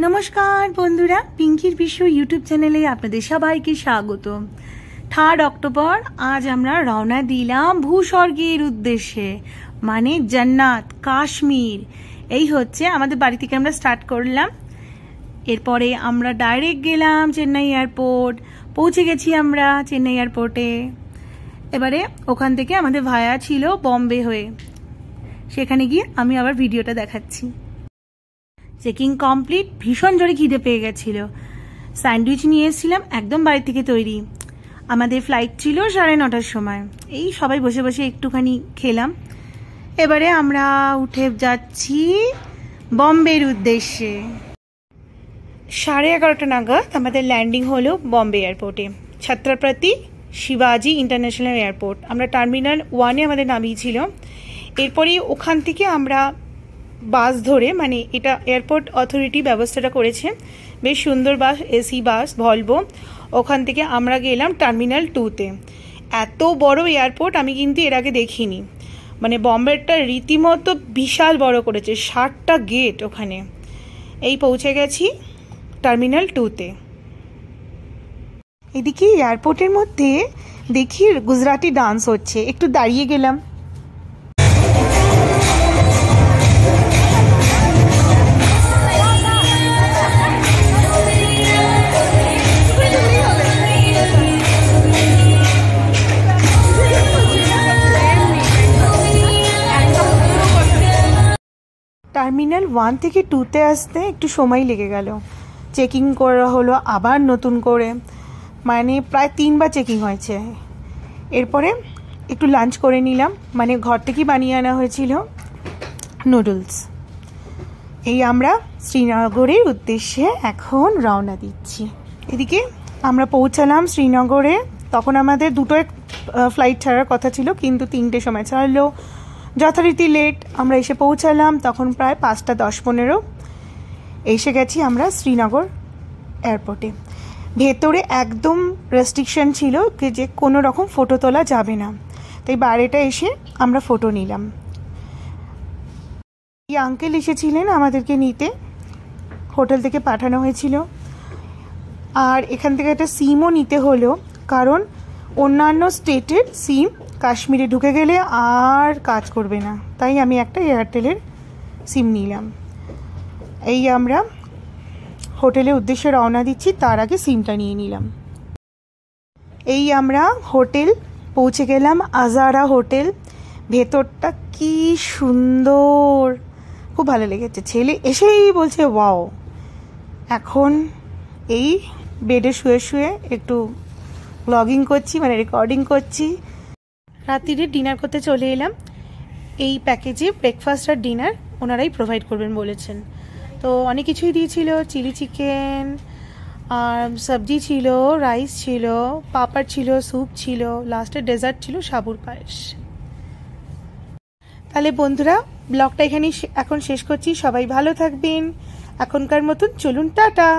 नमस्कार बंधुरा पिंकिर विश्व यूट्यूब चैनेले आपनादेर सबाइके स्वागत। 3 अक्टोबर आज आमरा रওনা दिलाम भूस्वर्गेर उद्देश्ये माने जन्नात काश्मीर। एई होच्छे आमादेर बाड़ी थेके आमरा स्टार्ट करलाम। एरपरे आमरा डायरेक्ट गेलाम चेन्नई एयारपोर्ट। पौঁছে गेছি आमरा चेन्नई एयारपोर्टे। एबारे ओखान थेके आमादेर भाया छिलो बम्बे हये, सेखाने गिये आमी आबार भिडियोटा देखाচ্ছি। Checking complete. भीषण जोरे खिदे पेये गेछिलो। सैंडउइच निये एसेछिलाम एकदम बाड़ी थेके तैरी। आमादेर फ्लाइट छिलो 9:30टार समय। एई सबाई बसे बसे एकटुखानी खेलाम। एबारे आमरा उठे जाচ্ছি बम्बेर उद्देश्ये। 11:30 नागाद आमादेर लैंडिंग हलो बम्बे एयारपोर्टे, छत्रपति शिवाजी इंटरनैशनल एयारपोर्ट। आमरा टार्मिनल 1 ए आमादेर नामिয়েছিল। एरपरे ओखान थेके आमरा বাস ধরে, মানে এটা এয়ারপোর্ট অথরিটি ব্যবস্থাটা করেছে, বেশ সুন্দর বাস, এসি বাস ভলভো। ওখান থেকে আমরা গেলাম টার্মিনাল 2-তে। এত বড় এয়ারপোর্ট আমি কিন্তু এর আগে দেখিনি। মানে বম্বেরটা রীতিমতো বিশাল বড় করেছে, 60টা গেট ওখানে। এই পৌঁছে গেছি টার্মিনাল 2-তে। এদিকে এয়ারপোর্টের মধ্যে দেখি গুজরাটি ডান্স হচ্ছে, একটু দাঁড়িয়ে গেলাম। টার্মিনাল 1 থেকে 2-তে আসতে একটু সময় লেগে গেল। চেকিং করা হলো আবার নতুন করে, মানে প্রায় 3বার চেকিং হয়েছে। এরপরে একটু লাঞ্চ করে নিলাম, মানে ঘর থেকেই বানিয়ে আনা হয়েছিল নুডলস। এই আমরা শ্রীনগরের উদ্দেশ্যে এখন রওনা দিচ্ছি। এদিকে আমরা পৌঁছালাম শ্রীনগরে। তখন আমাদের দুটোয় ফ্লাইট ছাড়ার কথা ছিল, কিন্তু 3টের সময় ছাড়লো, যথারীতি লেট। আমরা এসে পৌঁছালাম তখন প্রায় 5:10-15। এসে গেছি আমরা শ্রীনগর এয়ারপোর্টে। ভেতরে একদম রেস্ট্রিকশন ছিল যে কোনো রকম ফটো তোলা যাবে না, তাই বাইরেটা এসে আমরা ফটো নিলাম। এই আঙ্কেল এসেছিলেন আমাদেরকে নিতে, হোটেল থেকে পাঠানো হয়েছিল। আর এখান থেকে একটা সিমও নিতে হলো, কারণ অন্যান্য স্টেটের সিম কাশ্মীরে ঢুকে গেলে আর কাজ করবে না, তাই আমি একটা এয়ারটেলের সিম নিলাম। এই আমরা হোটেলের উদ্দেশ্যে রওনা দিচ্ছি, তার আগে সিমটা নিয়ে নিলাম। এই আমরা হোটেল পৌঁছে গেলাম, আজারা হোটেল। ভেতরটা কি সুন্দর, খুব ভালো লেগেছে। ছেলে এসেই বলছে ওয়াও। এখন এই বেডে শুয়ে শুয়ে একটু ব্লগিং করছি, মানে রেকর্ডিং করছি। রাত্রিরে ডিনার করতে চলে এলাম। এই প্যাকেজে ব্রেকফাস্ট আর ডিনার ওনারাই প্রোভাইড করবেন বলেছেন। তো অনেক কিছুই দিয়েছিল, চিলি চিকেন আর সবজি ছিল, রাইস ছিল, পাপড় ছিল, স্যুপ ছিল, লাস্টে ডেজার্ট ছিল সাবুর পায়েস। তাহলে বন্ধুরা ব্লগটা এখানেই এখন শেষ করছি। সবাই ভালো থাকবেন। এখনকার মতন চলুন, টাটা।